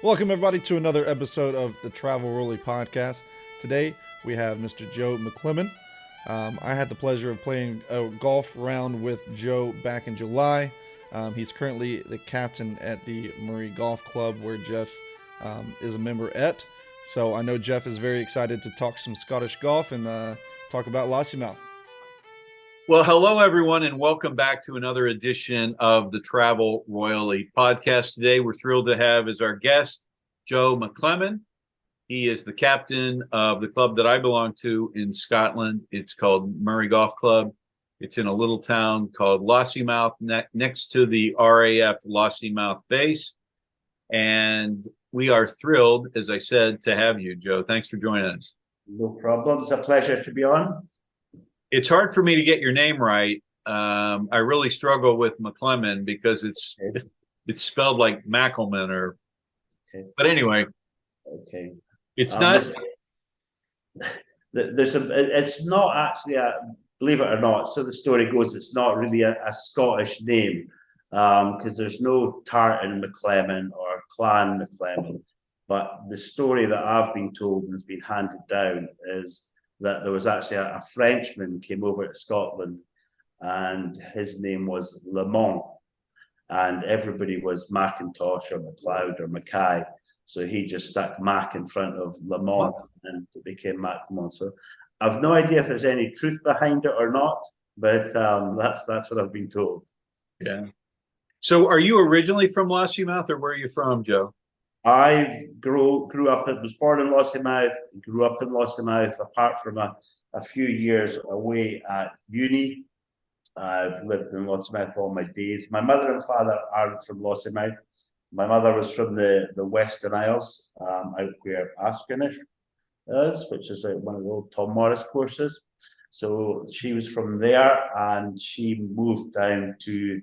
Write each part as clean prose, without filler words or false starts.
Welcome, everybody, to another episode of the Travel Rolly Podcast. Today, we have Mr. Joe Macleman. I had the pleasure of playing a golf round with Joe back in July. He's currently the captain at the Moray Golf Club, where Jeff is a member at. So I know Jeff is very excited to talk some Scottish golf and talk about Lossiemouth. Well, hello, everyone, and welcome back to another edition of the Travel Royally podcast. Today, we're thrilled to have as our guest Joe Macleman. He is the captain of the club that I belong to in Scotland. It's called Moray Golf Club. It's in a little town called Lossiemouth, next to the RAF Lossiemouth base. And we are thrilled, as I said, to have you, Joe. Thanks for joining us. No problem. It's a pleasure to be on. It's hard for me to get your name right. I really struggle with Macleman because it's spelled like Macleman or. Okay. But anyway. Okay. It's not. It's not actually believe it or not. So the story goes, it's not really a Scottish name because there's no Tartan Macleman or Clan Macleman. But the story that I've been told and has been handed down is that there was actually a Frenchman came over to Scotland and his name was Lemont, and everybody was Macintosh or MacLeod or Mackay. So he just stuck Mac in front of Lemont and it became Macleman. So I've no idea if there's any truth behind it or not, but that's what I've been told. Yeah. So are you originally from Lossiemouth or where are you from, Joe? I grew up, was born in Lossiemouth, grew up in Lossiemouth, apart from a few years away at uni. I've lived in Lossiemouth all my days. My mother and father aren't from Lossiemouth. My mother was from the Western Isles, out where Askenish is, which is one of the old Tom Morris courses. So she was from there and she moved down to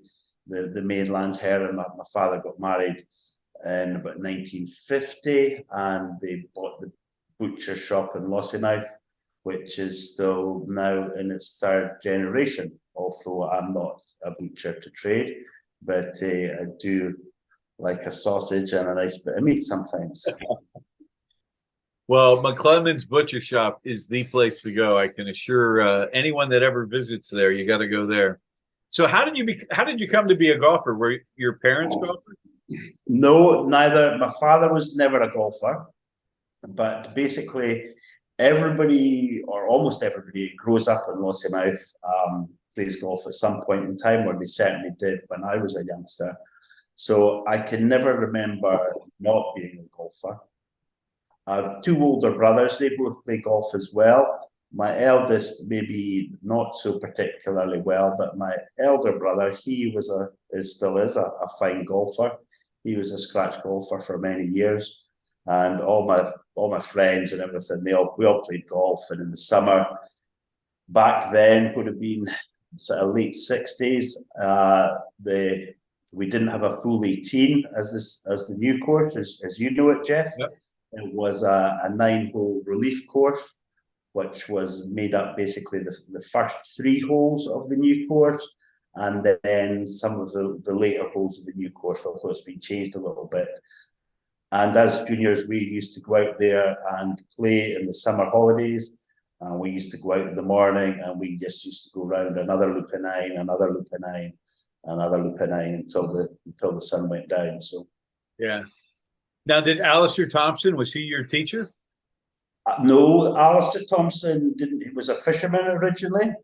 the mainland here, and my father got married in about 1950, and they bought the butcher shop in Lossiemouth, which is still now in its third generation. Although I'm not a butcher to trade, but I do like a sausage and a nice bit of meat sometimes. Well, Macleman's Butcher Shop is the place to go. I can assure anyone that ever visits there, you got to go there. So how did you come to be a golfer? Were your parents golfers? No, neither. My father was never a golfer, but basically everybody or almost everybody grows up in Lossiemouth, plays golf at some point in time, or they certainly did when I was a youngster. So I can never remember not being a golfer. I have two older brothers. They both play golf as well. My eldest, maybe not so particularly well, but my elder brother, he still is a fine golfer. He was a scratch golfer for many years, and all my friends and everything, we all played golf. And in the summer, back then would have been sort of late 60s. We didn't have a full 18 as the new course, as you know it, Jeff. Yep. It was a 9-hole relief course, which was made up basically the first 3 holes of the new course, and then some of the later holes of the new course, although it's been changed a little bit. And as juniors, we used to go out there and play in the summer holidays. We used to go out in the morning and we just used to go around another loop of 9, another loop of 9, another loop of 9 until the sun went down. So, yeah. Now, did Alistair Thompson, was he your teacher? No, Alistair Thompson didn't. He was a fisherman originally,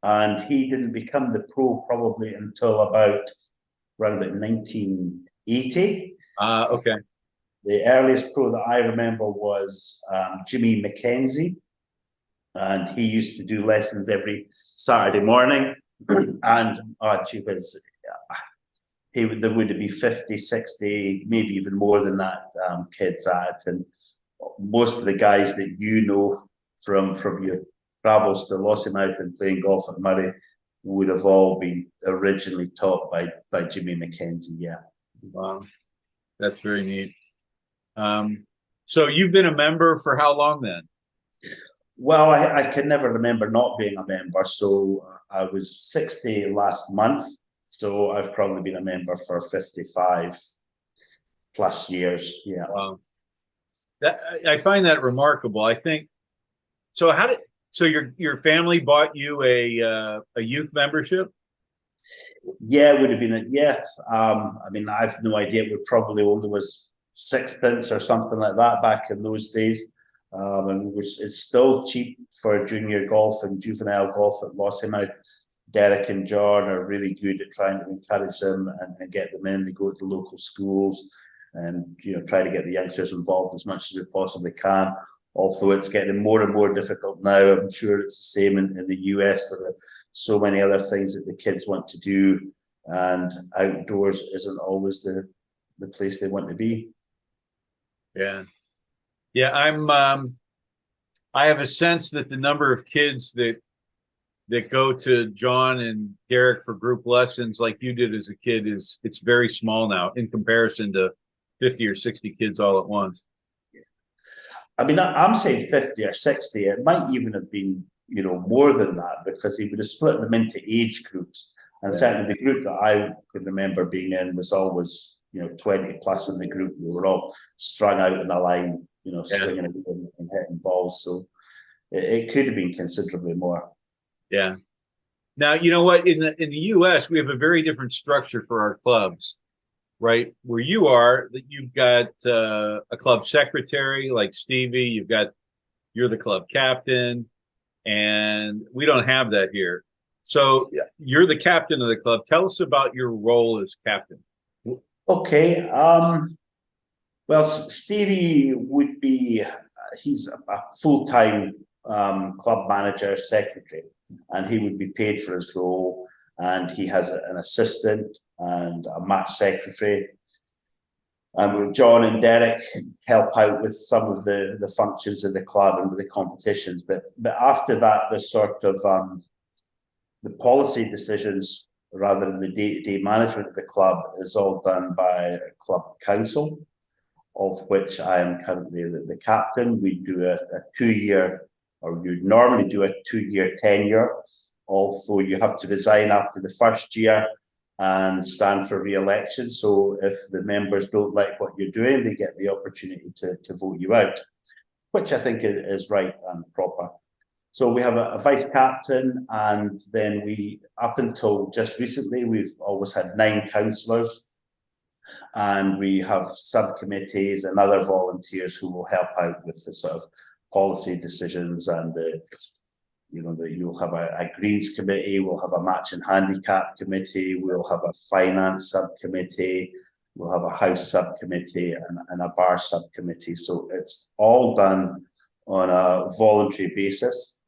and he didn't become the pro probably until around 1980. Okay. The earliest pro that I remember was Jimmy Mackenzie, and he used to do lessons every Saturday morning. And there would be 50, 60, maybe even more than that kids at it. And most of the guys that you know from your travels to Lossiemouth and playing golf at Moray would have all been originally taught by Jimmy Mackenzie. Yeah. Wow. That's very neat. So you've been a member for how long then? Well, I can never remember not being a member. So I was 60 last month. So I've probably been a member for 55. plus years. Yeah. Wow. That I find that remarkable. I think so. So your family bought you a youth membership? Yeah, it would have been a yes. I mean, I've no idea. It probably only was sixpence or something like that back in those days. And it's still cheap for junior golf and juvenile golf at Lossiemouth. Derek and John are really good at trying to encourage them and get them in. They go to local schools and try to get the youngsters involved as much as we possibly can. Although it's getting more and more difficult now. I'm sure it's the same in the US. There are so many other things that the kids want to do, and outdoors isn't always the place they want to be. Yeah. Yeah, I have a sense that the number of kids that go to John and Derek for group lessons like you did as a kid it's very small now in comparison to 50 or 60 kids all at once. I mean, I'm saying 50 or 60. It might even have been, more than that, because he would have split them into age groups. And certainly the group that I could remember being in was always, 20 plus in the group. We were all strung out in a line, swinging and hitting balls. So it could have been considerably more. Yeah. Now, you know what? In the US, we have a very different structure for our clubs, right? Where you are, that you've got a club secretary like Stevie, you're the club captain, and we don't have that here. So you're the captain of the club. Tell us about your role as captain. Okay. Well, Stevie would be, he's a full-time club manager, secretary, and he would be paid for his role. And he has an assistant and a match secretary. And with John and Derek help out with some of the functions of the club and with the competitions. But after that, the sort of the policy decisions rather than the day-to-day management of the club is all done by a club council, of which I am currently the captain. We do a 2-year, or we normally do a 2-year tenure, although you have to resign after the first year and stand for re-election. So if the members don't like what you're doing, they get the opportunity to vote you out, which I think is right and proper. So we have a vice captain, and then up until just recently, we've always had 9 councillors, and we have subcommittees and other volunteers who will help out with the sort of policy decisions and you'll have a greens committee, we'll have a match and handicap committee, we'll have a finance subcommittee, we'll have a house subcommittee and a bar subcommittee. So it's all done on a voluntary basis.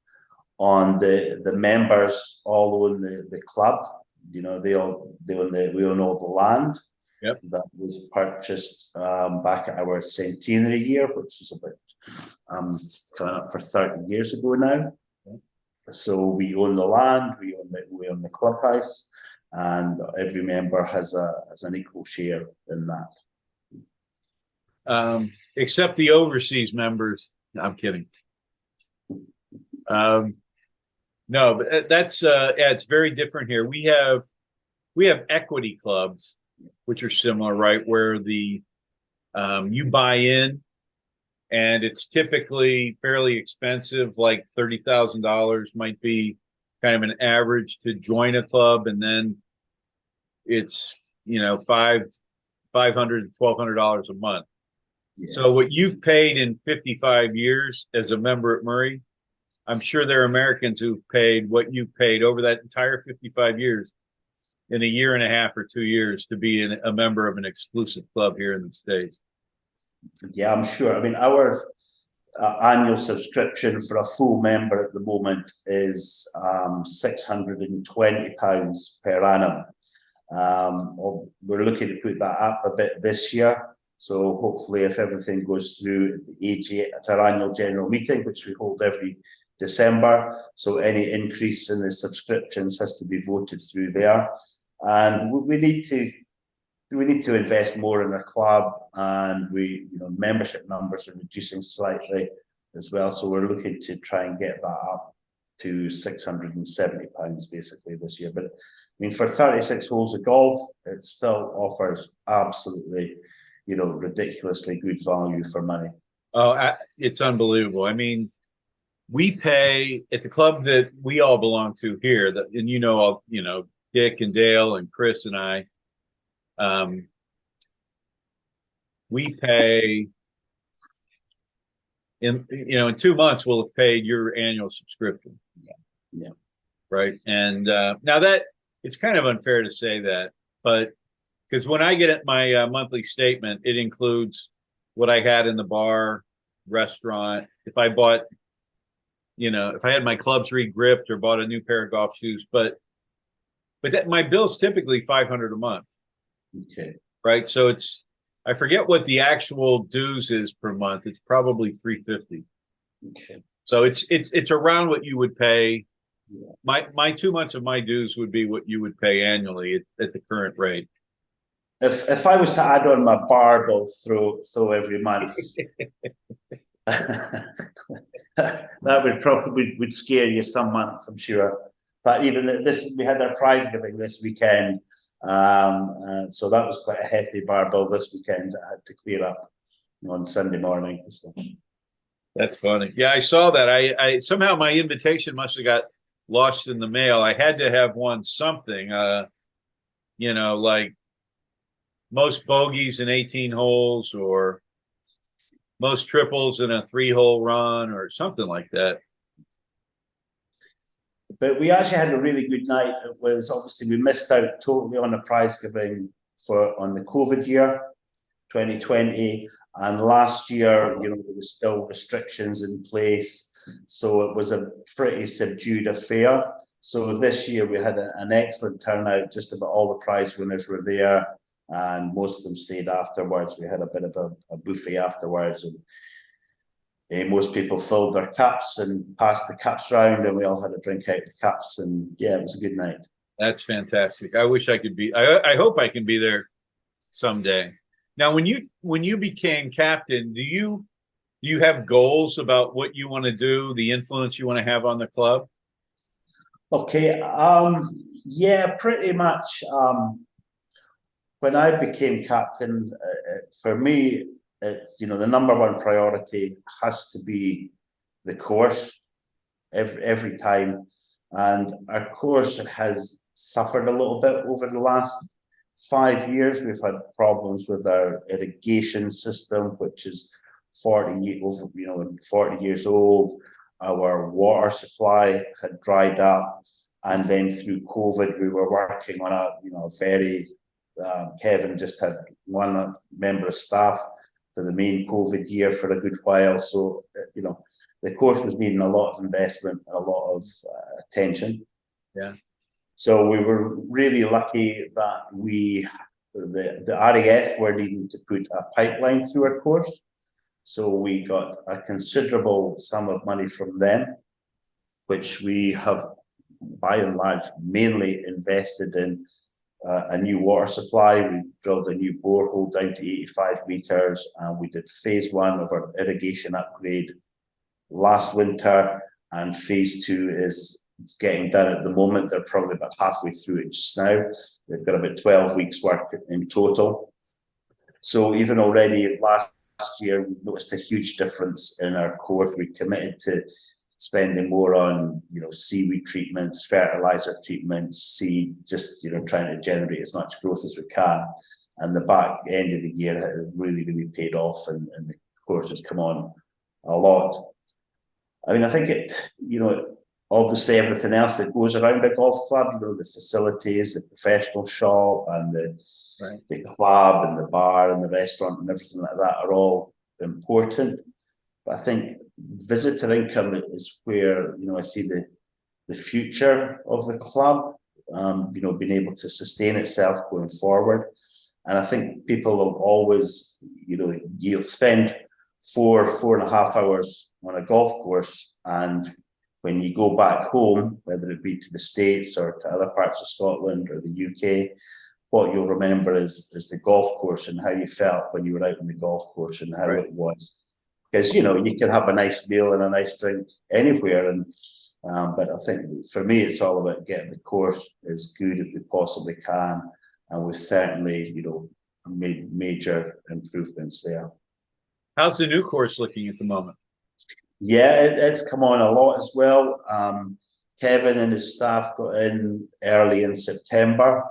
On the members all own the club. We own all the land. Yep. That was purchased back at our centenary year, which is about coming up for 30 years ago now. So we own the land, we own the clubhouse, and every member has an equal share in that. Except the overseas members. No, I'm kidding. No, but that's it's very different here. We have equity clubs, which are similar, right? Where you buy in, and it's typically fairly expensive, like $30,000 might be kind of an average to join a club, and then it's $500, $1,200 a month. Yeah. So what you've paid in 55 years as a member at Moray, I'm sure there are Americans who've paid what you paid over that entire 55 years in a year and a half or 2 years to be a member of an exclusive club here in the States. Yeah, I'm sure. I mean, our annual subscription for a full member at the moment is £620 per annum. We're looking to put that up a bit this year. So hopefully, if everything goes through at our annual general meeting, which we hold every December, so any increase in the subscriptions has to be voted through there. And we need to invest more in our club, and membership numbers are reducing slightly as well. So we're looking to try and get that up to £670 basically this year. But I mean, for 36 holes of golf, it still offers absolutely ridiculously good value for money. Oh, it's unbelievable. I mean, we pay at the club that we all belong to here, and Dick and Dale and Chris and I, we pay in 2 months we'll have paid your annual subscription. Yeah. Right. And now that it's kind of unfair to say that, but because when I get my monthly statement, it includes what I had in the bar, restaurant. If I bought, if I had my clubs re-gripped or bought a new pair of golf shoes, but that my bill's typically $500 a month. Okay. Right. So I forget what the actual dues is per month. It's probably $350. Okay. So it's around what you would pay. Yeah. My 2 months of my dues would be what you would pay annually at the current rate. If I was to add on my bar bill through every month, that would probably scare you some months, I'm sure. But even we had our prize giving this weekend, so that was quite a hefty bar bill this weekend. I had to clear up on Sunday morning. So. That's funny. Yeah, I saw that. I somehow my invitation must have got lost in the mail. I had to have won something, like most bogeys in 18 holes or most triples in a 3-hole run or something like that. But we actually had a really good night. It was obviously we missed out totally on the prize giving on the COVID year, 2020, and last year, there was still restrictions in place, so it was a pretty subdued affair. So this year we had an excellent turnout. Just about all the prize winners were there, and most of them stayed afterwards. We had a bit of a buffet afterwards, and most people filled their cups and passed the cups round, and we all had a drink out the cups, and yeah, it was a good night. That's fantastic. I wish I could be. I hope I can be there someday. Now, when you became captain, do you have goals about what you want to do, the influence you want to have on the club? Okay. Yeah, pretty much. When I became captain, for me, it's the number one priority has to be the course every time, and our course has suffered a little bit over the last 5 years. We've had problems with our irrigation system, which is 40 years old. Our water supply had dried up, and then through COVID, we were working on a very Kevin just had one member of staff for the main COVID year for a good while. So, the course was needing a lot of investment, a lot of attention. Yeah. So we were really lucky that the RAF were needing to put a pipeline through our course. So we got a considerable sum of money from them, which we have by and large mainly invested in a new water supply. We drilled a new borehole down to 85 meters, and we did phase 1 of our irrigation upgrade last winter, and phase 2 is getting done at the moment. They're probably about halfway through it just now. They've got about 12 weeks work in total. So even already last year, we noticed a huge difference in our course. We committed to spending more on seaweed treatments, fertilizer treatments, seed, just trying to generate as much growth as we can. And the back end of the year has really, really paid off, and the course has come on a lot. I mean, I think obviously everything else that goes around a golf club, the facilities, the professional shop, and the club and the bar and the restaurant and everything like that are all important. But I think visitor income is where I see the future of the club, being able to sustain itself going forward. And I think people will always, you'll spend 4.5 hours on a golf course, and when you go back home, whether it be to the States or to other parts of Scotland or the UK, what you'll remember is the golf course and how you felt when you were out on the golf course and how it was. Because you can have a nice meal and a nice drink anywhere, but I think for me it's all about getting the course as good as we possibly can, and we've certainly made major improvements there. How's the new course looking at the moment? Yeah, it's come on a lot as well. Kevin and his staff got in early in September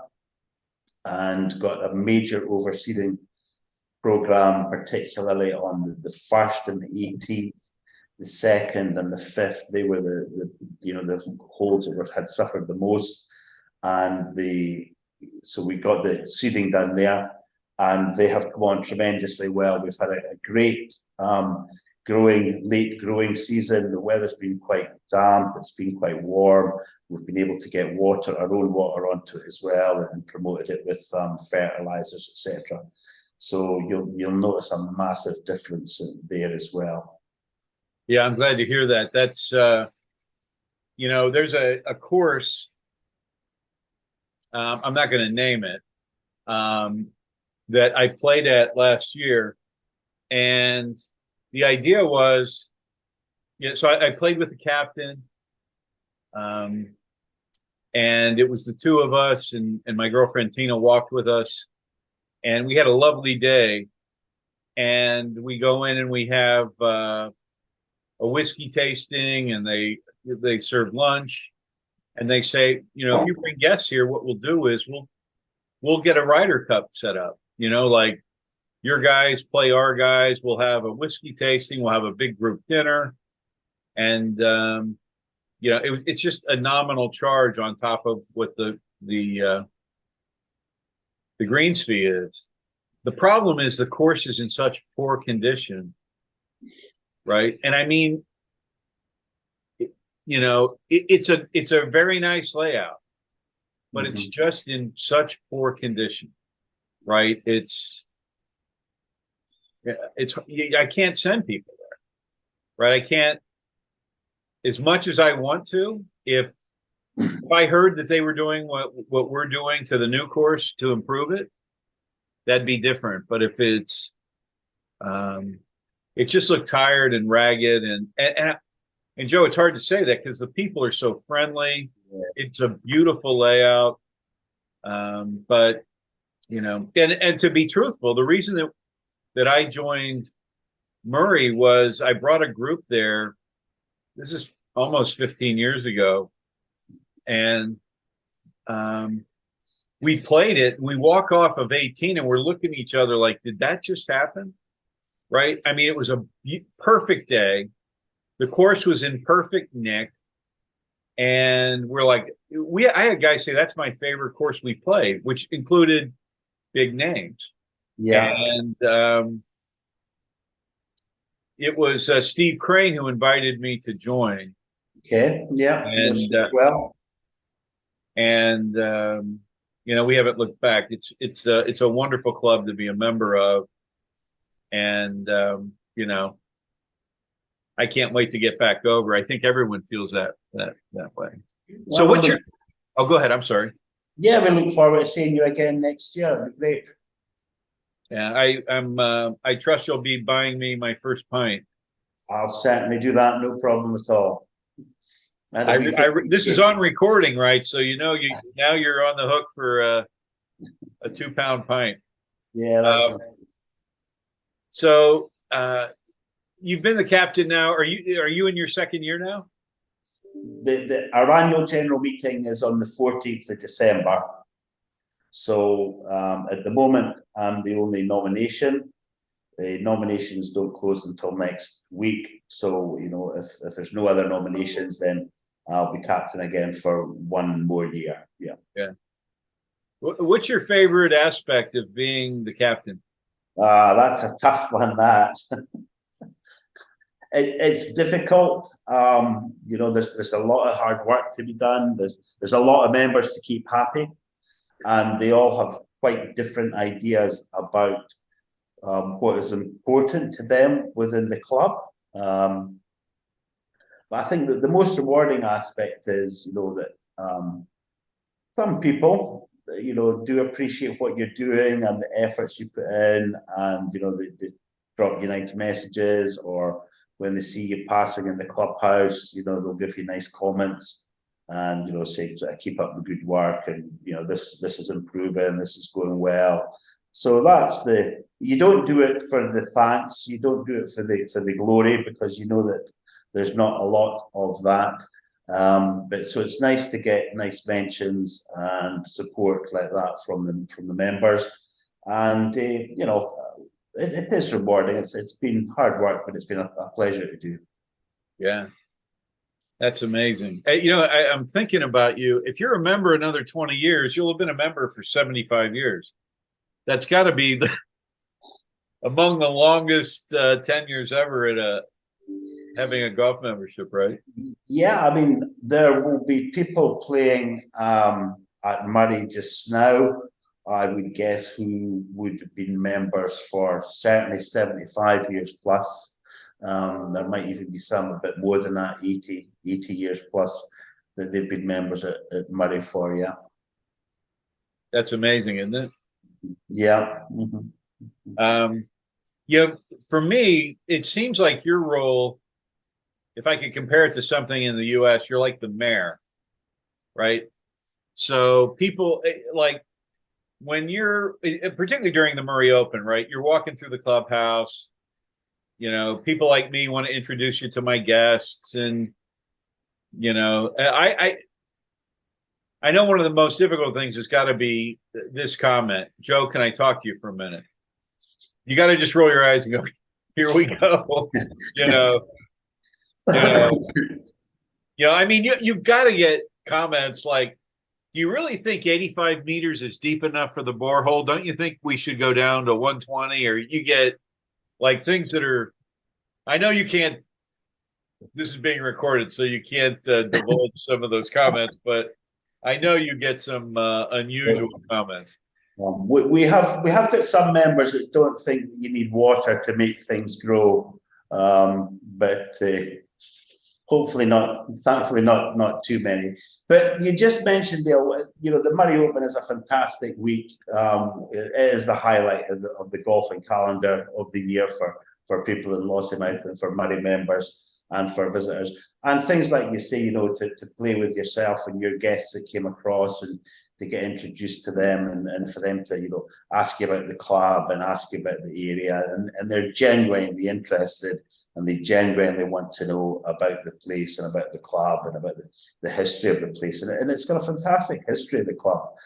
and got a major overseeding program, particularly on the 1st and the 18th, the 2nd and the 5th. They were the holes that had suffered the most, and so we got the seeding done there, and they have come on tremendously well. We've had a great late growing season. The weather's been quite damp, it's been quite warm. We've been able to get our own water onto it as well, and promoted it with fertilizers, etc. So you'll notice a massive difference there as well. Yeah, I'm glad to hear that. That's there's a course, I'm not going to name it, that I played at last year, and the idea was, so I played with the captain, and it was the two of us, and my girlfriend Tina walked with us, and we had a lovely day. And we go in and we have a whiskey tasting, and they serve lunch, and they say, if you bring guests here, what we'll do is we'll get a Ryder Cup set up, like your guys play our guys, we'll have a whiskey tasting, we'll have a big group dinner, and it's just a nominal charge on top of what the greens fee is. The problem is the course is in such poor condition, right? And I mean, it's a very nice layout, but it's just in such poor condition, right? I can't send people there, right? I can't, as much as I want to. If I heard that they were doing what we're doing to the new course to improve it, that'd be different. But if it just looked tired and ragged, and Joe, it's hard to say that because the people are so friendly. Yeah. It's a beautiful layout, but and to be truthful, the reason that I joined Moray was I brought a group there. This is almost 15 years ago, and we played it. We walk off of 18, and we're looking at each other like, did that just happen? Right? I mean, it was a perfect day. The course was in perfect nick, and we're like, I had guys say that's my favorite course we played, which included big names. Yeah, and it was Steve Crane who invited me to join. Okay, yeah, and we haven't looked back. It's a wonderful club to be a member of, and I can't wait to get back over. I think everyone feels that way. So go ahead. I'm sorry. Yeah, we look forward to seeing you again next year. It'll be great. Yeah, I trust you'll be buying me my first pint. I'll certainly do that. No problem at all. This is on recording, right? So now you're on the hook for a 2-pound pint. Yeah, that's so you've been the captain now. Are you in your second year now? Our annual general meeting is on the 14th of December. So at the moment, I'm the only nomination. The nominations don't close until next week. So, if there's no other nominations, then I'll be captain again for one more year. Yeah. Yeah. What's your favorite aspect of being the captain? That's a tough one, that. It's difficult. There's a lot of hard work to be done. There's a lot of members to keep happy, and they all have quite different ideas about what is important to them within the club. But I think that the most rewarding aspect is, that some people, do appreciate what you're doing and the efforts you put in, and they drop you nice messages, or when they see you passing in the clubhouse, they'll give you nice comments and say, keep up the good work, and this is improving, this is going well. So that's you don't do it for the thanks, you don't do it for the glory, because you know that there's not a lot of that. But so it's nice to get nice mentions and support like that from the members, and it is rewarding. It's been hard work, but it's been a pleasure to do. Yeah, that's amazing. Hey, I'm thinking about you. If you're a member another 20 years, you'll have been a member for 75 years. That's got to be among the longest tenures ever at having a golf membership, right? Yeah, I mean, there will be people playing at Moray just now, I would guess, who would have been members for certainly 75 years plus. There might even be some a bit more than that, 80 years plus, that they've been members at Moray for, yeah. That's amazing, isn't it? Yeah. For me, it seems like your role, if I could compare it to something in the US, you're like the mayor, right? So people like when you're, particularly during the Murray Open, right? You're walking through the clubhouse, people like me want to introduce you to my guests. And, I know one of the most difficult things has got to be this comment. Joe, can I talk to you for a minute? You got to just roll your eyes and go, here we go. I mean, you've got to get comments like, do you really think 85 meters is deep enough for the borehole? Don't you think we should go down to 120? Or you get like things that are, I know you can't, this is being recorded, so you can't divulge some of those comments, but I know you get some unusual comments. We have got some members that don't think that you need water to make things grow, but hopefully not. Thankfully, not too many. But you just mentioned, the Moray Open is a fantastic week. It is the highlight of the golfing calendar of the year for people in Lossiemouth and for Moray members and for visitors. And things like you say, to play with yourself and your guests that came across, and to get introduced to them, and for them to, ask you about the club and ask you about the area, and they're genuinely interested, and they genuinely want to know about the place and about the club and about the history of the place. And it's got a fantastic history of the club.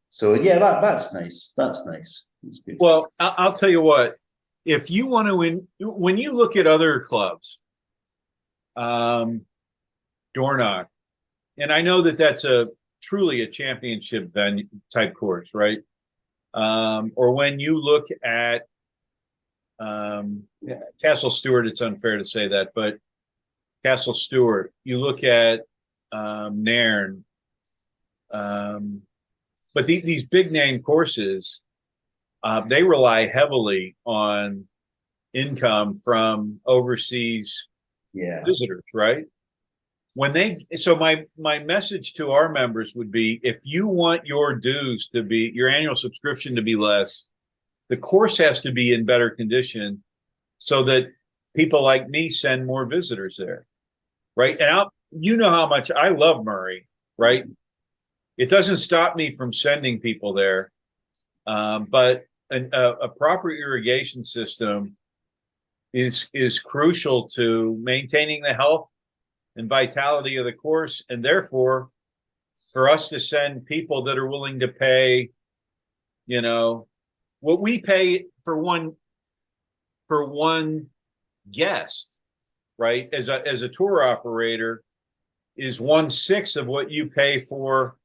So yeah, that's nice. That's nice. Good. Well, I'll tell you what, if you want to, when you look at other clubs, Dornoch, and I know that that's truly a championship venue type course, right? Or when you look at Castle Stewart, it's unfair to say that, but Castle Stewart, you look at Nairn, but these big name courses, they rely heavily on income from overseas visitors, right? So my message to our members would be, if you want your dues to be, your annual subscription to be less, the course has to be in better condition so that people like me send more visitors there, right? And you know how much I love Moray, right? It doesn't stop me from sending people there, but a proper irrigation system is crucial to maintaining the health and vitality of the course, and therefore for us to send people that are willing to pay, what we pay for one guest, right, as a tour operator, is 1/6 of what you pay for.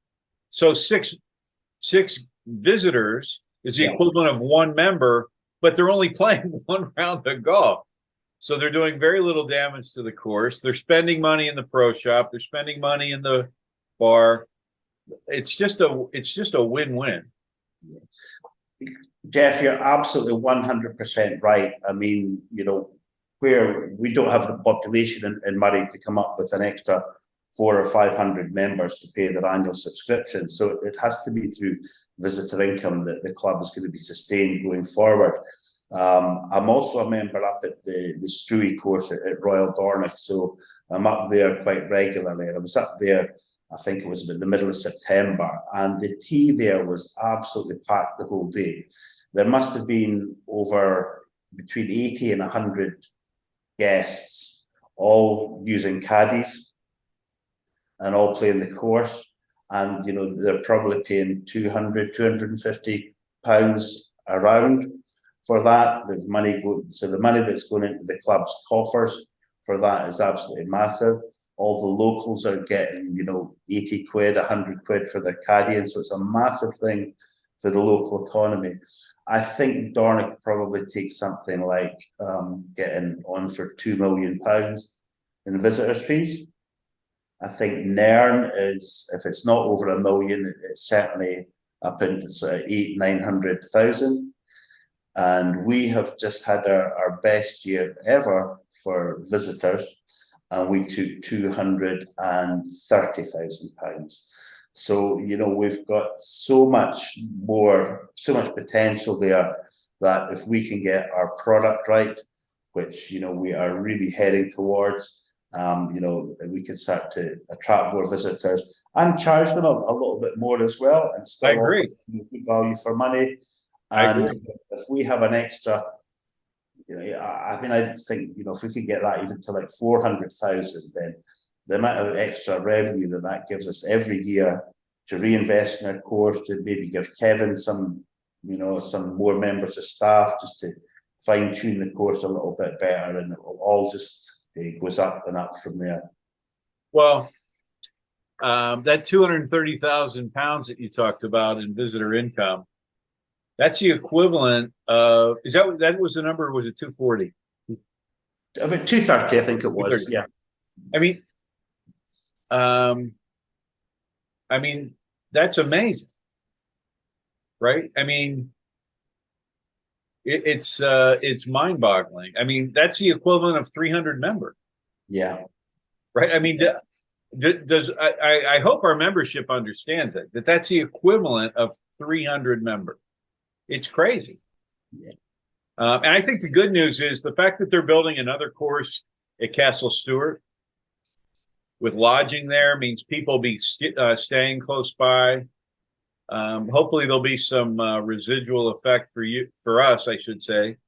So six visitors is the equivalent of one member, but they're only playing one round of golf. So they're doing very little damage to the course. They're spending money in the pro shop. They're spending money in the bar. It's just a win-win. Jeff, you're absolutely 100% right. I mean, where we don't have the population in Moray to come up with an extra 400 or 500 members to pay their annual subscription. So it has to be through visitor income that the club is going to be sustained going forward. I'm also a member up at the Struy course at Royal Dornoch, so I'm up there quite regularly. And I was up there I think it was about the middle of September, and the tee there was absolutely packed the whole day. There must have been over between 80 and 100 guests, all using caddies and all playing the course. And, you know, they're probably paying 200, 250 pounds a round for that. The money so the money that's going into the club's coffers for that is absolutely massive. All the locals are getting, you know, 80 quid, 100 quid for their caddying. So it's a massive thing for the local economy. I think Dornoch probably takes something like getting on for £2 million in visitors' fees. I think Nairn is, if it's not over $1 million, it's certainly up into sort of 800,000-900,000. And we have just had our best year ever for visitors, and we took £230,000. So, you know, we've got so much potential there, that if we can get our product right, which, you know, we are really heading towards, you know, we can start to attract more visitors and charge them a little bit more as well, and still offer good value for money. And if we have an extra, you know, I mean, I think, you know, if we could get that even to like 400,000, then the amount of extra revenue that gives us every year to reinvest in our course, to maybe give Kevin some, you know, some more members of staff, just to fine tune the course a little bit better, and it will all just goes up and up from there. Well, that £230,000 that you talked about in visitor income, that's the equivalent of, that was the number, or was it 240? About 230, I think it was. Yeah. I mean, that's amazing, right? I mean, it's mind-boggling. I mean, that's the equivalent of 300 members. Yeah. Right. I mean, I hope our membership understands that that's the equivalent of 300 members. It's crazy. Yeah. And I think the good news is the fact that they're building another course at Castle Stewart with lodging there means people be staying close by. Hopefully there'll be some residual effect for us, I should say,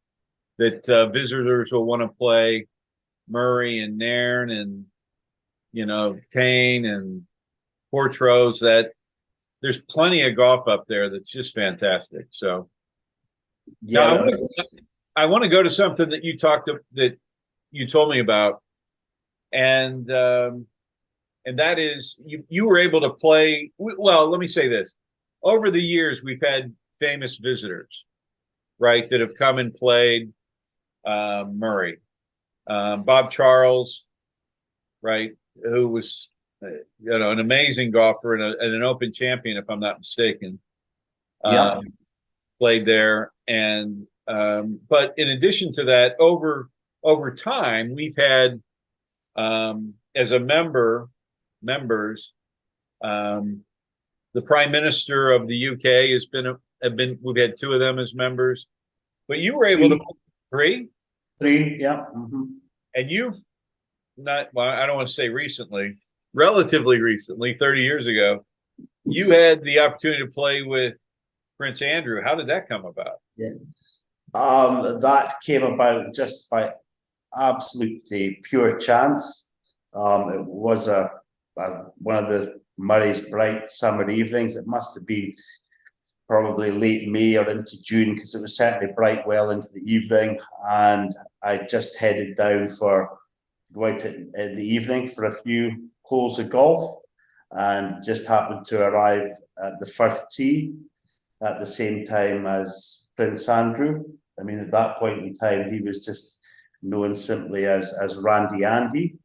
that visitors will want to play Moray and Nairn and, you know, Tane and Portrose. That there's plenty of golf up there that's just fantastic. So yeah, I want to go to something that you told me about, and that is you were able to play. Well, let me say this: over the years, we've had famous visitors, right, that have come and played Moray. Bob Charles, right, who was you know, an amazing golfer and an Open champion, if I'm not mistaken. Yeah. Played there, and but in addition to that, over time, we've had as a members, the Prime Minister of the UK we've had 2 of them as members, but you were able to play 3, yeah. Mm-hmm. And you've not, well, I don't want to say recently, relatively recently, 30 years ago, you had the opportunity to play with Prince Andrew. How did that come about? Yeah. That came about just by absolutely pure chance. It was one of the Murray's bright summer evenings. It must have been probably late May or into June, because it was certainly bright well into the evening, and I just headed down to go out in the evening for a few holes of golf, and just happened to arrive at the first tee at the same time as Prince Andrew. I mean, at that point in time, he was just known simply as Randy Andy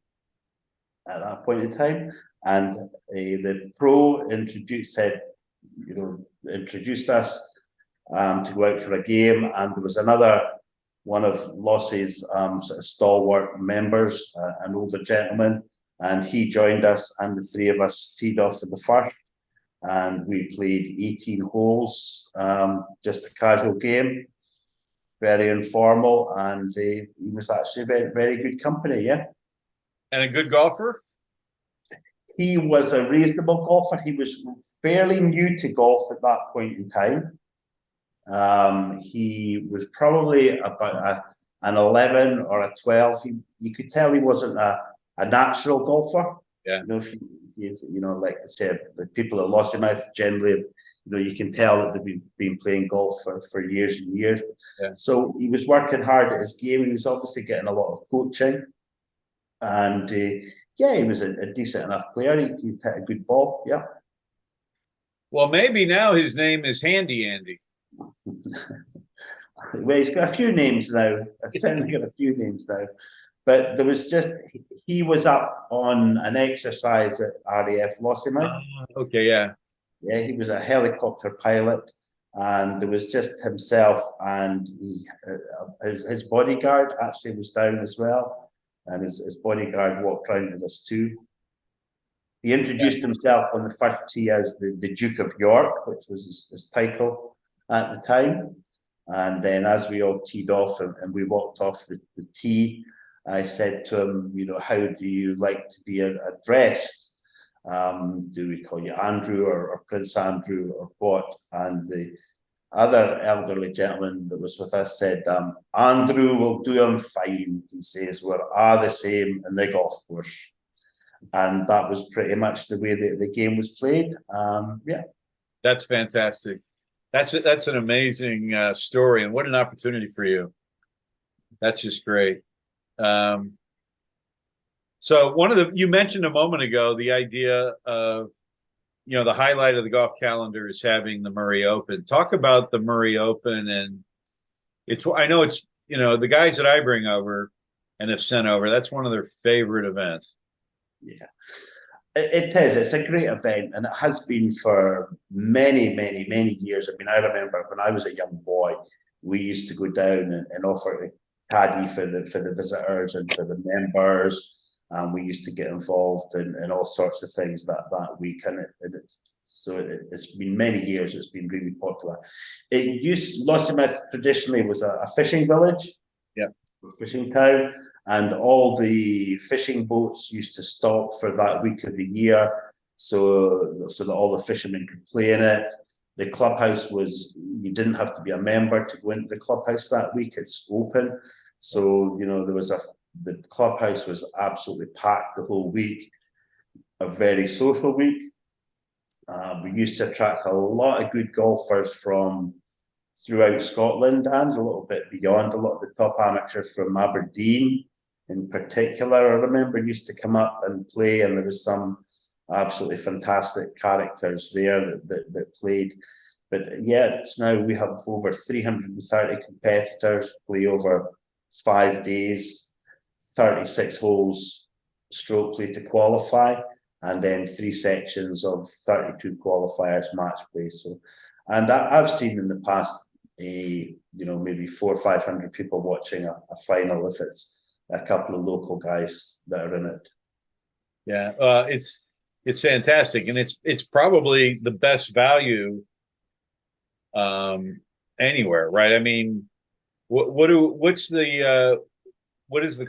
at that point in time, and the pro introduced us to go out for a game, and there was another one of Lossie's sort of stalwart members, an older gentleman, and he joined us, and the 3 of us teed off for the first, and we played 18 holes, just a casual game, very informal, and he was actually very, very good company, yeah. And a good golfer? He was a reasonable golfer. He was fairly new to golf at that point in time. He was probably about an 11 or a 12. You could tell he wasn't a natural golfer. Yeah. You know, if you know, like I said, the people at Lossiemouth generally, you know, you can tell that they've been playing golf for years and years. Yeah. So he was working hard at his game. He was obviously getting a lot of coaching. And yeah, he was a decent enough player. He hit a good ball. Yeah. Well, maybe now his name is Handy Andy. Well, he's got a few names now. I've certainly got a few names now. But there was just, he was up on an exercise at RAF Lossiemouth. Okay, yeah. Yeah, he was a helicopter pilot, and there was just himself and his bodyguard actually was down as well, and his bodyguard walked around with us too. He introduced himself on the first tee as the Duke of York, which was his title at the time. And then as we all teed off and we walked off the tee, I said to him, you know, how do you like to be addressed? Do we call you Andrew or Prince Andrew or what? And the other elderly gentleman that was with us said, Andrew will do him fine. He says, we're all the same in the golf course. And that was pretty much the way the game was played. Yeah. That's fantastic. That's an amazing story, and what an opportunity for you. That's just great. So you mentioned a moment ago the idea of, you know, the highlight of the golf calendar is having the Moray Open. Talk about the Moray Open, and I know it's, you know, the guys that I bring over and have sent over, that's one of their favorite events. Yeah, it is. It's a great event, and it has been for many, many, many years. I mean, I remember when I was a young boy, we used to go down and offer to caddy for the visitors and for the members, and we used to get involved in all sorts of things that week. So it's been many years. It's been really popular. Lossiemouth traditionally was a fishing village, yeah, a fishing town. And all the fishing boats used to stop for that week of the year, so that all the fishermen could play in it. The clubhouse you didn't have to be a member to go into the clubhouse that week. It's open. So, you know, the clubhouse was absolutely packed the whole week. A very social week. We used to attract a lot of good golfers from throughout Scotland and a little bit beyond. A lot of the top amateurs from Aberdeen in particular, I remember, used to come up and play, and there was some absolutely fantastic characters there that played. But yeah, it's now we have over 330 competitors play over 5 days, 36 holes stroke play to qualify, and then 3 sections of 32 qualifiers match play. So, and I've seen in the past, you know, maybe 400 or 500 people watching a final if it's a couple of local guys that are in it. Yeah, it's fantastic, and it's probably the best value anywhere, right? I mean, what is the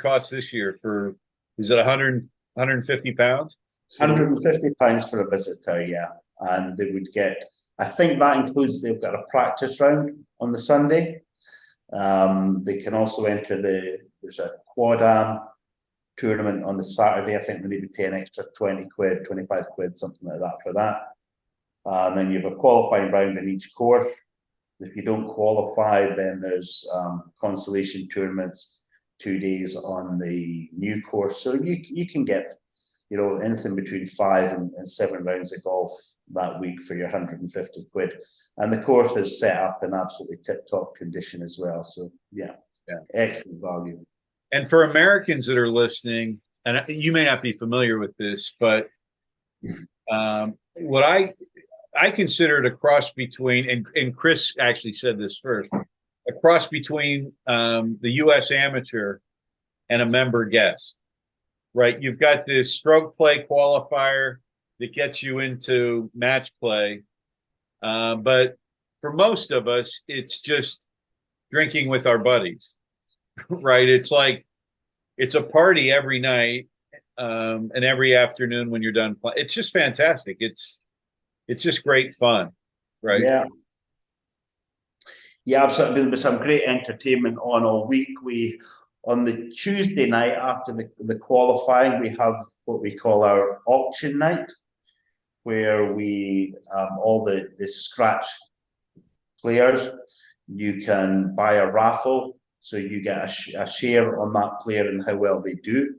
cost this year for? Is it 150 pounds? 150 pounds for a visitor, yeah, and they would get. I think that includes they've got a practice round on the Sunday. They can also enter there's a quad-am tournament on the Saturday. I think they need to pay an extra 20 quid, 25 quid, something like that for that. And then you have a qualifying round in each course. If you don't qualify, then there's consolation tournaments 2 days on the new course. So you can get, you know, anything between 5 and 7 rounds of golf that week for your 150 quid. And the course is set up in absolutely tip-top condition as well. So yeah, excellent value. And for Americans that are listening, and you may not be familiar with this, but what I consider it a cross between, and Chris actually said this first, a cross between the U.S. amateur and a member guest, right? You've got this stroke play qualifier that gets you into match play, but for most of us, it's just drinking with our buddies, right? It's like, it's a party every night. and every afternoon when you're done playing, it's just fantastic. It's just great fun, right? Yeah. Yeah, absolutely. With some great entertainment on all week. On the Tuesday night after the qualifying, we have what we call our auction night, where we all the scratch players, you can buy a raffle, so you get a share on that player and how well they do,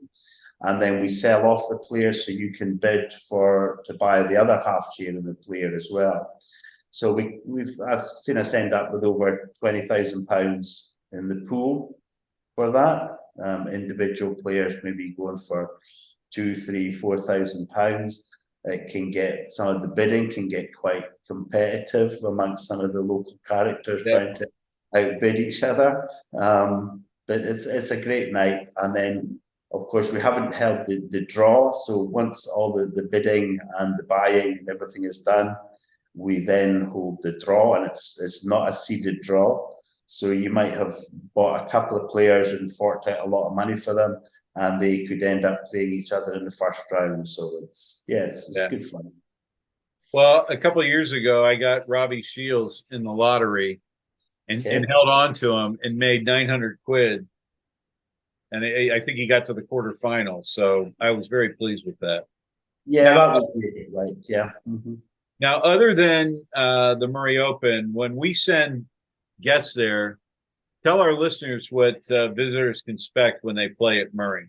and then we sell off the players, so you can bid to buy the other half share of the player as well. So I've seen us end up with over £20,000 in the pool for that. Individual players maybe going for £2,000, £3,000, £4,000. It can get, some of the bidding can get quite competitive amongst some of the local characters trying to outbid each other. But it's a great night. And then, of course, we haven't held the draw. So once all the bidding and the buying and everything is done, we then hold the draw, and it's not a seeded draw. So you might have bought a couple of players and forked out a lot of money for them, and they could end up playing each other in the first round. So it's good fun. Well, a couple of years ago, I got Robbie Shields in the lottery and held on to him and made 900 quid. And I think he got to the quarterfinals. So I was very pleased with that. Yeah, that would be it, right? Yeah. Mm-hmm. Now, other than the Moray Open, when we send guests there, tell our listeners what visitors can expect when they play at Moray.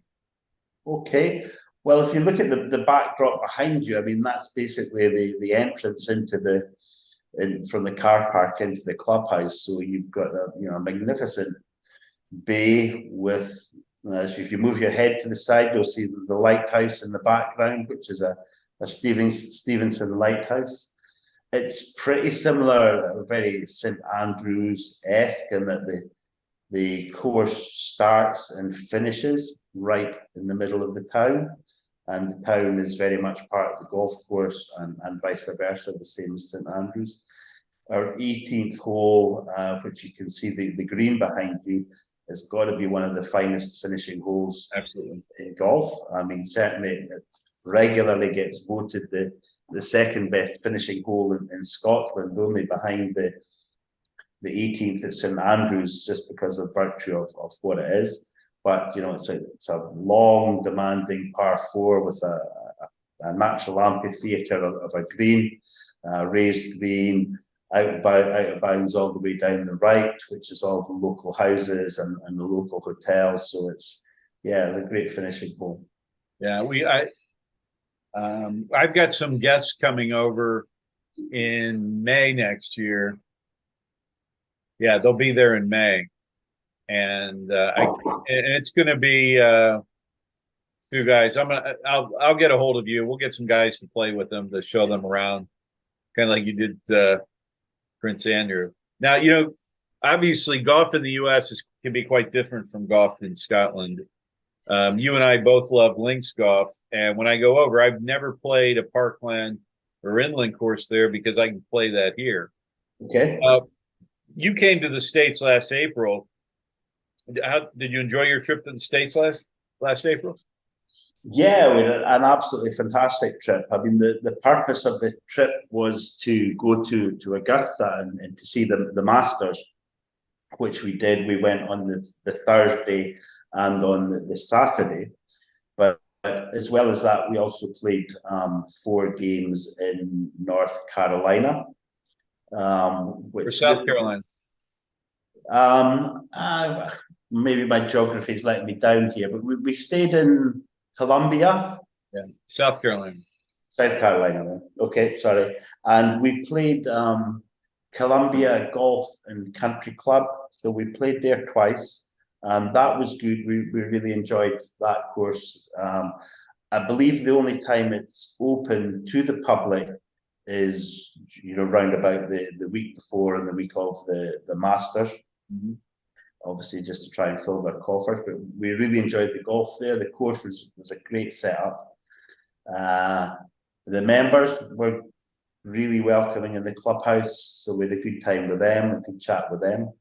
Okay. Well, if you look at the backdrop behind you, I mean, that's basically the entrance into from the car park into the clubhouse. So you've got a magnificent bay with, if you move your head to the side, you'll see the lighthouse in the background, which is a Stevenson lighthouse. It's pretty similar, very St Andrews-esque, in that the course starts and finishes right in the middle of the town, and the town is very much part of the golf course, and vice versa, the same as St Andrews. Our 18th hole, which you can see the green behind you, has got to be one of the finest finishing holes absolutely in golf. I mean, certainly it regularly gets voted the second best finishing hole in Scotland, only behind the 18th at St Andrews, just because of virtue of what it is. But it's a long, demanding par four with a natural amphitheatre of a green, raised green, out of bounds all the way down the right, which is all the local houses and the local hotels. So it's a great finishing hole. Yeah, I've got some guests coming over in May next year. Yeah, they'll be there in May, and it's going to be two guys. I'll get a hold of you. We'll get some guys to play with them, to show them around, kind of like you did Prince Andrew. Now, obviously golf in the U.S. can be quite different from golf in Scotland. You and I both love links golf, and when I go over, I've never played a parkland or inland course there because I can play that here. Okay. You came to the States last April. How did you enjoy your trip to the States last April? Yeah, we had an absolutely fantastic trip. I mean, the purpose of the trip was to go to Augusta and to see the Masters, which we did. We went on the Thursday and on the Saturday. But as well as that, we also played 4 games in North Carolina. Or South Carolina? Maybe my geography is letting me down here, but we stayed in Columbia. Yeah, South Carolina. South Carolina, then. Okay, sorry. And we played Columbia Golf and Country Club. So we played there twice, and that was good. We really enjoyed that course. I believe the only time it's open to the public is round about the week before and the week of the Masters. Mm-hmm. Obviously, just to try and fill their coffers, but we really enjoyed the golf there. The course was a great setup. The members were really welcoming in the clubhouse, so we had a good time with them, a good chat with them.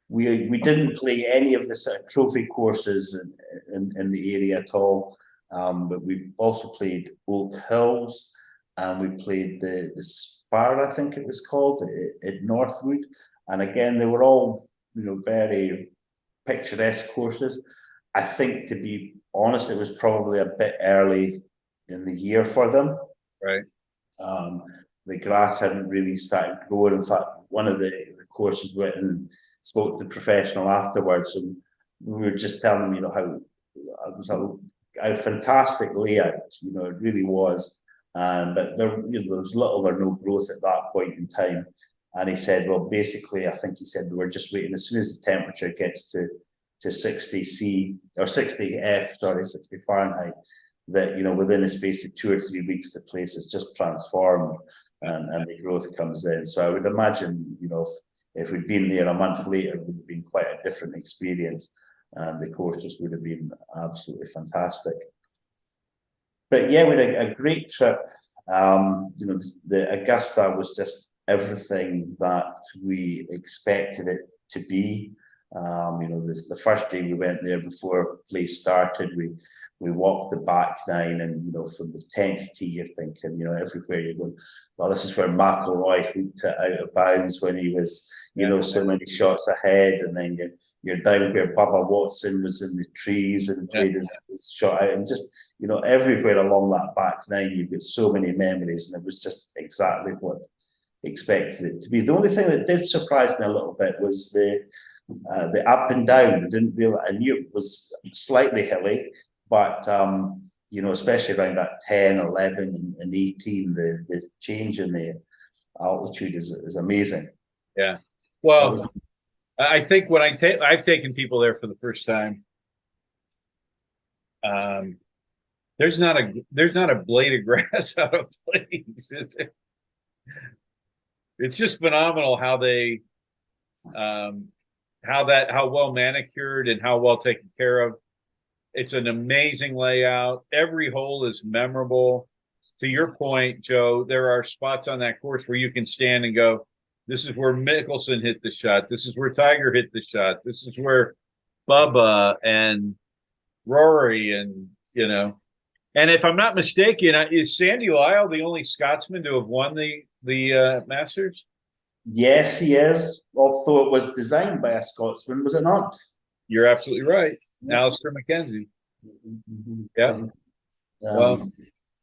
We didn't play any of the sort of trophy courses in the area at all. But we've also played Oak Hills, and we played the Spar, I think it was called, at Northwood. And again, they were all, very picturesque courses. I think, to be honest, it was probably a bit early in the year for them. Right. The grass hadn't really started growing. In fact, one of the courses went and spoke to the professional afterwards, and we were just telling them, how it was a fantastic layout. It really was. But there was little or no growth at that point in time. And he said, well, basically, I think he said we were just waiting as soon as the temperature gets to 60 C or 60 F, 60 Fahrenheit, that within a space of 2 or 3 weeks, the place is just transformed and the growth comes in. So I would imagine, if we'd been there a month later, it would have been quite a different experience, and the courses would have been absolutely fantastic. But yeah, we had a great trip. The Augusta was just everything that we expected it to be. The first day we went there before play started, we walked the back nine, and from the 10th tee, you're thinking, everywhere you're going, well, this is where McIlroy hooked it out of bounds when he was, so many shots ahead, and then you're down where Bubba Watson was in the trees and played his shot out, and just everywhere along that back nine, you've got so many memories, and it was just exactly what expected it to be. The only thing that did surprise me a little bit was the up and down. I knew it was slightly hilly, but especially around that 10, 11, and 18, the change in the altitude is amazing. Yeah. Well, I think when I've taken people there for the first time, there's not a blade of grass out of place, is it? It's just phenomenal how they how well manicured and how well taken care of. It's an amazing layout. Every hole is memorable. To your point, Joe, there are spots on that course where you can stand and go, this is where Mickelson hit the shot. This is where Tiger hit the shot. This is where Bubba and Rory and, And if I'm not mistaken, is Sandy Lyle the only Scotsman to have won the Masters? Yes, he is. Although it was designed by a Scotsman, was it not? You're absolutely right. Alistair McKenzie. Yeah.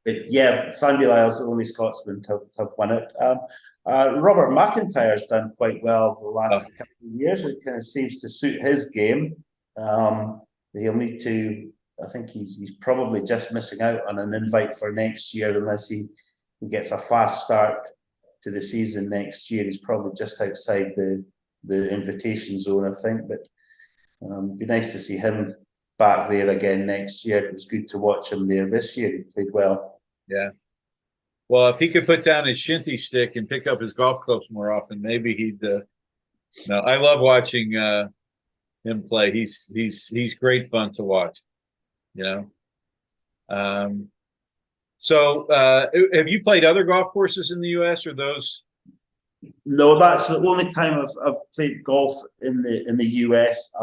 But yeah, Sandy Lyle's the only Scotsman to have won it. Robert McIntyre's done quite well the last couple of years. It kind of seems to suit his game. He'll need to. I think he's probably just missing out on an invite for next year unless he gets a fast start to the season next year. He's probably just outside the invitation zone, I think. But it'd be nice to see him back there again next year. It was good to watch him there this year. He played well. Yeah. Well, if he could put down his shinty stick and pick up his golf clubs more often, maybe he'd. No, I love watching him play. He's great fun to watch. So have you played other golf courses in the U.S. or those? No, that's the only time I've played golf in the US.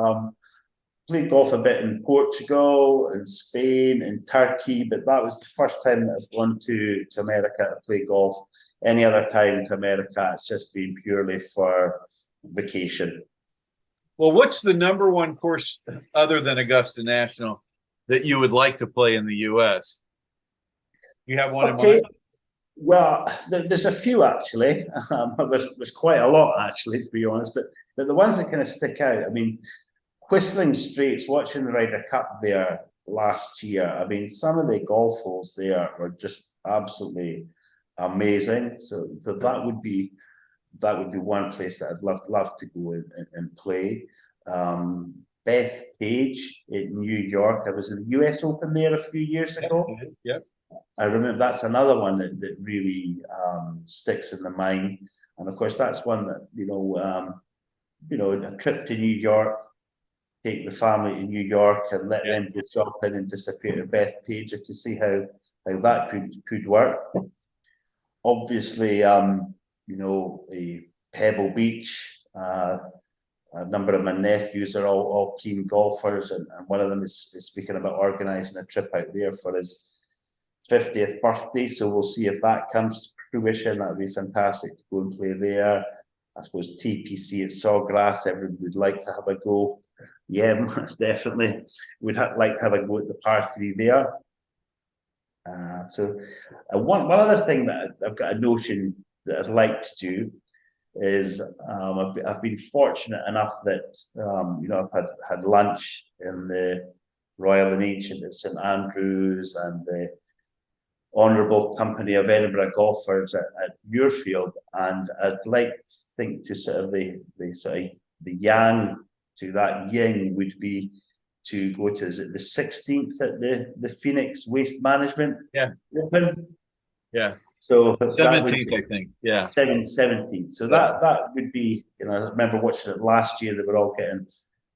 Played golf a bit in Portugal and Spain and Turkey, but that was the first time that I've gone to America to play golf. Any other time to America, it's just been purely for vacation. Well, what's the number one course other than Augusta National that you would like to play in the U.S.? You have one in mind? Well, there's a few actually. There's quite a lot actually, to be honest. But the ones that kind of stick out. I mean, Whistling Straits, watching the Ryder Cup there last year. I mean, some of the golf holes there were just absolutely amazing. So that would be one place that I'd love to go and play. Bethpage in New York. I was in the US Open there a few years ago. Yep. I remember that's another one that really sticks in the mind. And of course, that's one that, a trip to New York, take the family to New York and let them go shopping and disappear at Bethpage. I could see how that could work. Obviously, a Pebble Beach, a number of my nephews are all keen golfers, and one of them is speaking about organising a trip out there for his 50th birthday. So we'll see if that comes to fruition. That would be fantastic to go and play there. I suppose TPC at Sawgrass, everyone would like to have a go. Yeah, definitely. We'd like to have a go at the par 3 there. One other thing that I've got a notion that I'd like to do is I've been fortunate enough that I've had lunch in the Royal and Ancient at St Andrews and the Honourable Company of Edinburgh Golfers at Muirfield, and I'd like to think to sort of the yang to that yin would be to go to, is it the 16th at the Phoenix Waste Management Open? Yeah. So 17th, I think. Yeah. 17th. So that would be, I remember watching it last year. They were all getting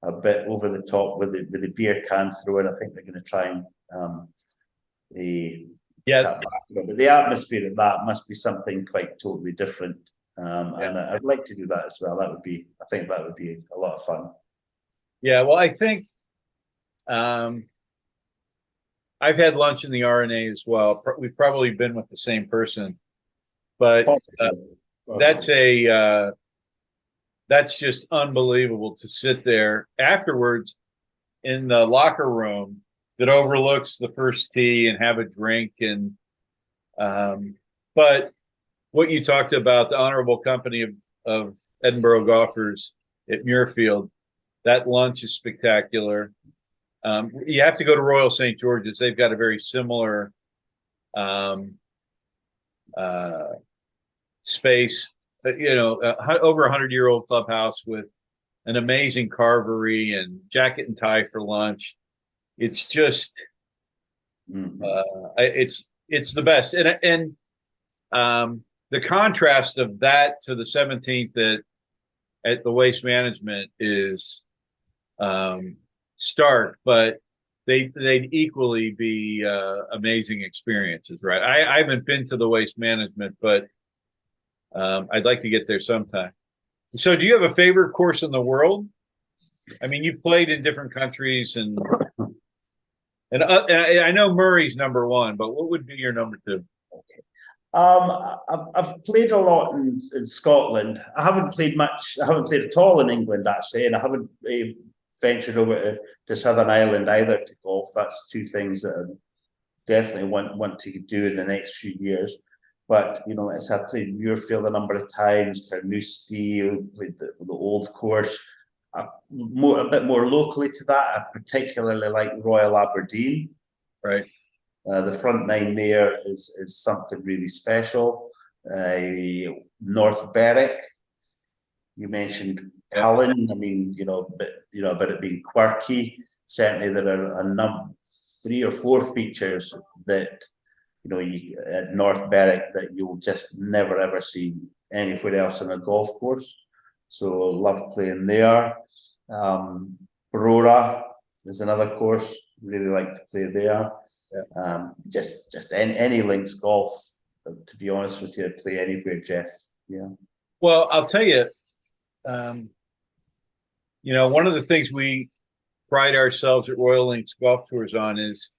a bit over the top with the beer can throwing. I think they're going to try and but the atmosphere of that must be something quite totally different. And I'd like to do that as well. I think that would be a lot of fun. Yeah, well, I think I've had lunch in the RNA as well. We've probably been with the same person, but that's just unbelievable to sit there afterwards in the locker room that overlooks the first tee and have a drink. And but what you talked about, the Honourable Company of Edinburgh Golfers at Muirfield, that lunch is spectacular. You have to go to Royal St. George's. They've got a very similar space, over 100-year-old clubhouse with an amazing carvery and jacket and tie for lunch. It's just, it's the best. And the contrast of that to the 17th at the Waste Management is stark, but they'd equally be amazing experiences, right? I haven't been to the Waste Management, but I'd like to get there sometime. So do you have a favorite course in the world? I mean, you've played in different countries, and I know Murray's number one, but what would be your number two? Okay. I've played a lot in Scotland. I haven't played much. I haven't played at all in England, actually, and I haven't ventured over to Southern Ireland either to golf. That's two things that I definitely want to do in the next few years. But I've played Muirfield a number of times, Carnoustie, played the old course. A bit more locally to that, I particularly like Royal Aberdeen. Right. The front nine there is something really special. North Berwick, you mentioned Cullen. I mean, about it being quirky. Certainly, there are 3 or 4 features that at North Berwick that you'll just never ever see anywhere else on a golf course. So love playing there. Brora is another course. Really like to play there. Yeah. Just any links golf. To be honest with you, I'd play anywhere, Jeff. Yeah. Well, I'll tell you. One of the things we pride ourselves at Royal Links Golf Tours on is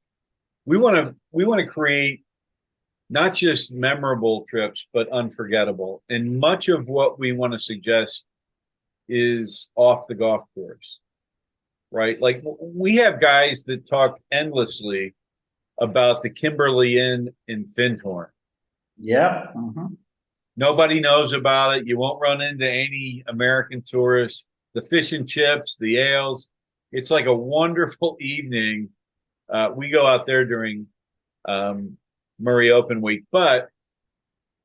we want to create not just memorable trips, but unforgettable. And much of what we want to suggest is off the golf course, right? Like we have guys that talk endlessly about the Kimberley Inn in Findhorn. Yeah. Nobody knows about it. You won't run into any American tourists. The fish and chips, the ales. It's like a wonderful evening. We go out there during Moray Open Week. But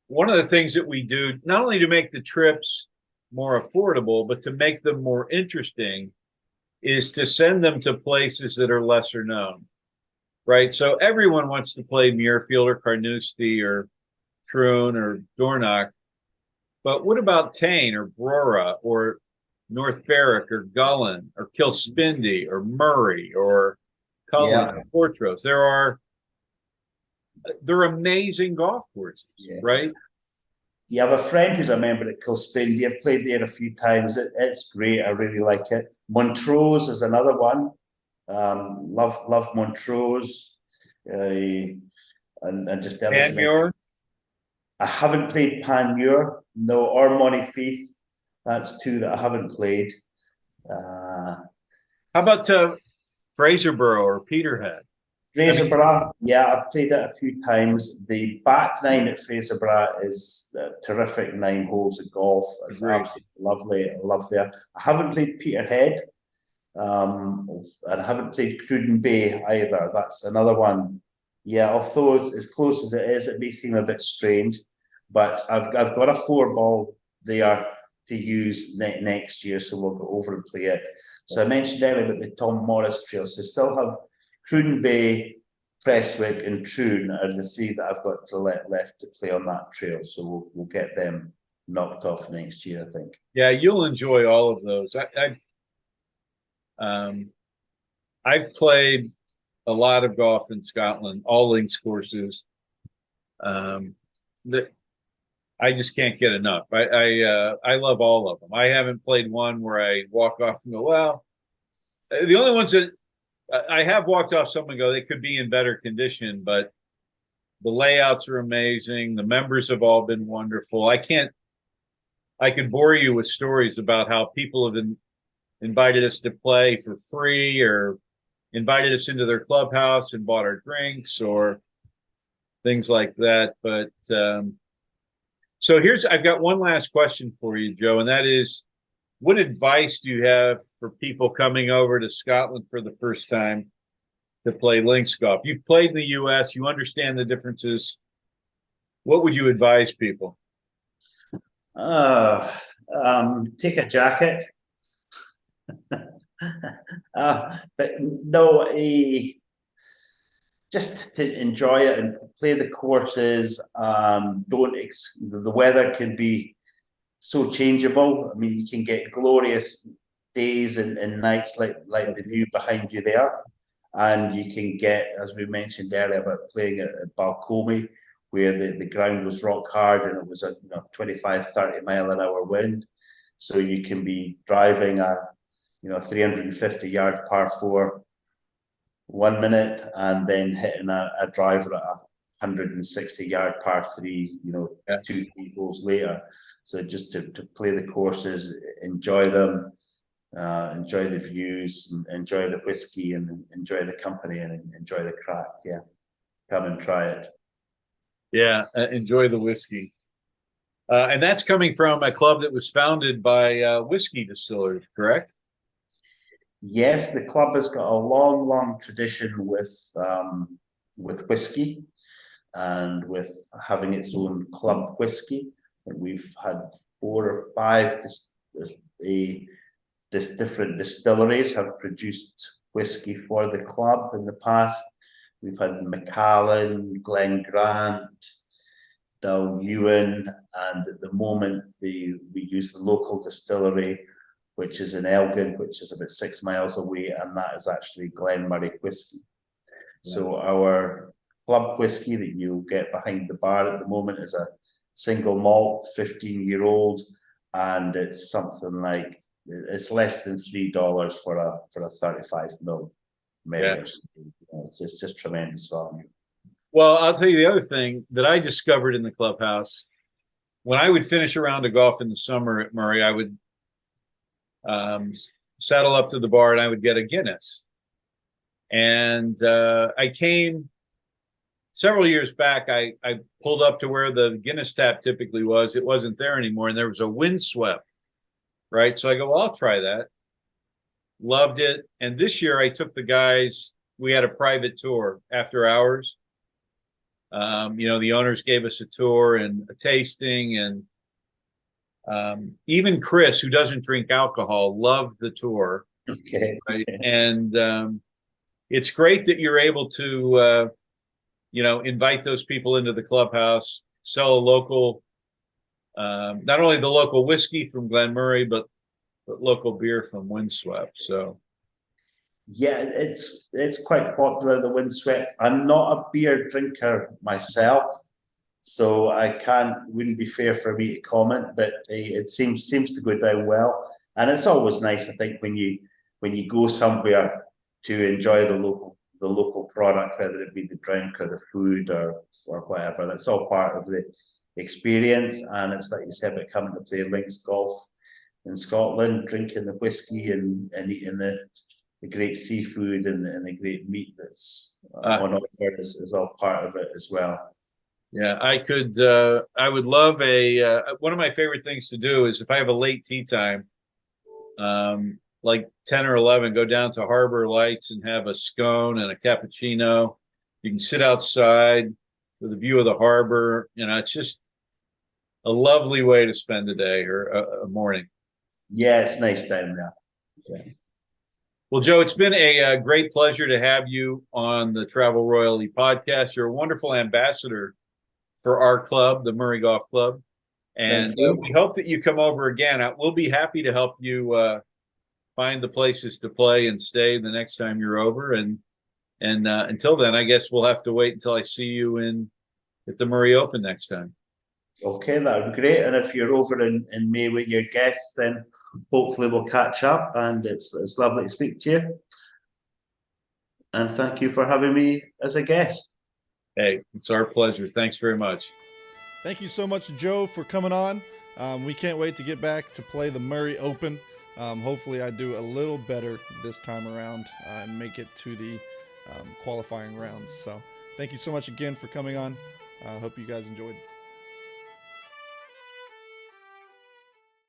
one of the things that we do, not only to make the trips more affordable, but to make them more interesting, is to send them to places that are lesser known, right? So everyone wants to play Muirfield or Carnoustie or Troon or Dornoch, but what about Tain or Brora or North Berwick or Gullen or Kilspindie or Murray or Cullen or Portros? They're amazing golf courses, right? You have a friend who's a member at Kilspindie. I've played there a few times. It's great. I really like it. Montrose is another one. Love Montrose. And just Panmure? I haven't played Panmure, no, or Montefieth. That's two that I haven't played. How about Fraserburgh or Peterhead? Fraserburgh, yeah, I've played it a few times. The back nine at Fraserburgh is a terrific 9 holes of golf. It's absolutely lovely. I love there. I haven't played Peterhead. And I haven't played Cruden Bay either. That's another one. Yeah, although it's as close as it is, it may seem a bit strange. But I've got a 4 ball there to use next year, so we'll go over and play it. So I mentioned earlier about the Tom Morris Trail. So still have Cruden Bay, Prestwick, and Troon are the 3 that I've got left to play on that trail. So we'll get them knocked off next year, I think. Yeah, you'll enjoy all of those. I've played a lot of golf in Scotland, all links courses. That I just can't get enough. I love all of them. I haven't played one where I walk off and go, well, the only ones that I have walked off some and go, they could be in better condition, but the layouts are amazing. The members have all been wonderful. I could bore you with stories about how people have invited us to play for free or invited us into their clubhouse and bought our drinks or things like that. But so I've got one last question for you, Joe, and that is, what advice do you have for people coming over to Scotland for the first time to play links golf? You've played in the US, you understand the differences. What would you advise people? Take a jacket. But no, just to enjoy it and play the courses. The weather can be so changeable. I mean, you can get glorious days and nights like the view behind you there, and you can get, as we mentioned earlier, about playing at Balcomie, where the ground was rock hard and it was a 25-30 mile an hour wind. So you can be driving a 350-yard par 4 1 minute and then hitting a driver at a 160-yard par 3, 2-3 holes later. So just to play the courses, enjoy them, enjoy the views, and enjoy the whiskey, and enjoy the company, and enjoy the crack. Yeah, come and try it. Yeah, enjoy the whiskey. And that's coming from a club that was founded by whiskey distillers, correct? Yes, the club has got a long tradition with whiskey and with having its own club whiskey. And we've had 4 or 5 different distilleries have produced whiskey for the club in the past. We've had Macleman, Glen Grant, Dalnewen, and at the moment we use the local distillery, which is in Elgin, which is about 6 miles away, and that is actually Glenmurray whiskey. Yeah. So our club whiskey that you get behind the bar at the moment is a single malt, 15-year-old, and it's something like, it's less than $3 for a 35 ml measure. Yeah. It's just tremendous value. Well, I'll tell you the other thing that I discovered in the clubhouse. When I would finish a round of golf in the summer at Moray, I would saddle up to the bar and I would get a Guinness. And I came several years back, I pulled up to where the Guinness tap typically was. It wasn't there anymore, and there was a windswept, right? So I go, well, I'll try that. Loved it. And this year I took the guys, we had a private tour after hours. The owners gave us a tour and a tasting, and even Chris, who doesn't drink alcohol, loved the tour. Okay. Right? And it's great that you're able to, invite those people into the clubhouse, sell a local, not only the local whiskey from Glenmurray, but local beer from Windswept. So, yeah, it's quite popular, the Windswept. I'm not a beer drinker myself, So wouldn't be fair for me to comment, but it seems to go down well. And it's always nice, I think, when you go somewhere to enjoy the local product, whether it be the drink or the food or whatever. That's all part of the experience. And it's like you said, about coming to play links golf in Scotland, drinking the whiskey and eating the great seafood and the great meat that's on offer is all part of it as well. Yeah, I would love one of my favorite things to do is if I have a late tee time, like 10 or 11, go down to Harbor Lights and have a scone and a cappuccino. You can sit outside with a view of the harbor. It's just a lovely way to spend a day or a morning. Yeah, it's nice down there. Yeah. Well, Joe, it's been a great pleasure to have you on the Travel Royally podcast. You're a wonderful ambassador for our club, the Moray Golf Club. And we hope that you come over again. We'll be happy to help you find the places to play and stay the next time you're over. And until then, I guess we'll have to wait until I see you at the Moray Open next time. Okay, that would be great. And if you're over in May with your guests, then hopefully we'll catch up. And it's lovely to speak to you. And thank you for having me as a guest. Hey, it's our pleasure. Thanks very much. Thank you so much, Joe, for coming on. We can't wait to get back to play the Moray Open. Hopefully I do a little better this time around and make it to the qualifying rounds. So thank you so much again for coming on. I hope you guys enjoyed.